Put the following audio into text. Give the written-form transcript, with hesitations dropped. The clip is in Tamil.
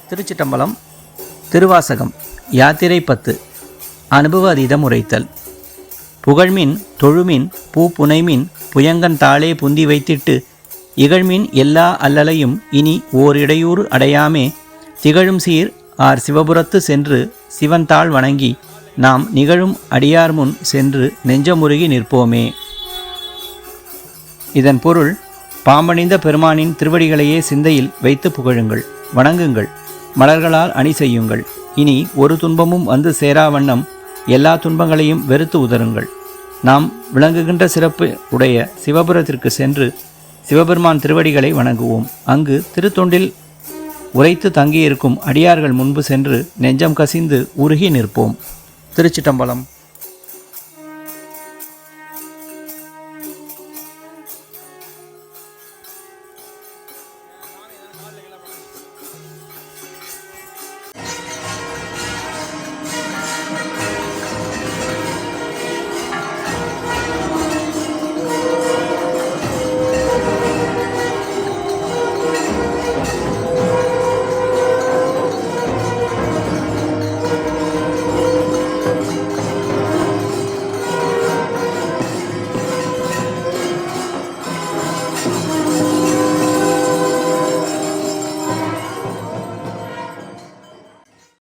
திருச்சிட்டம்பலம். திருவாசகம். யாத்திரை 10. அனுபவ அதீதம் உரைத்தல். புகழ்மின் தொழுமின் பூப்புனைமின் புயங்கன் தாளே புந்தி வைத்திட்டு இகழ்மின் எல்லா அல்லலையும் இனி ஓர் இடையூறு அடையாமே திகழும் சீர் ஆர் சிவபுரத்து சென்று சிவன்தாள் வணங்கி நாம் நிகழும் அடியார் முன் சென்று நெஞ்சமுருகி நிற்போமே. இதன் பொருள், பாம்பணிந்த பெருமானின் திருவடிகளையே சிந்தையில் வைத்து புகழுங்கள், வணங்குங்கள், மலர்களால் அணி செய்யுங்கள். இனி ஒரு துன்பமும் வந்து சேரா வண்ணம் எல்லா துன்பங்களையும் வெறுத்து உதருங்கள். நாம் விளங்குகின்ற சிறப்பு உடைய சிவபுரத்திற்கு சென்று சிவபெருமான் திருவடிகளை வணங்குவோம். அங்கு திருத்தொண்டில் உரைத்து தங்கியிருக்கும் அடியார்கள் முன்பு சென்று நெஞ்சம் கசிந்து உருகி நிற்போம். திருச்சிட்டம்பலம்.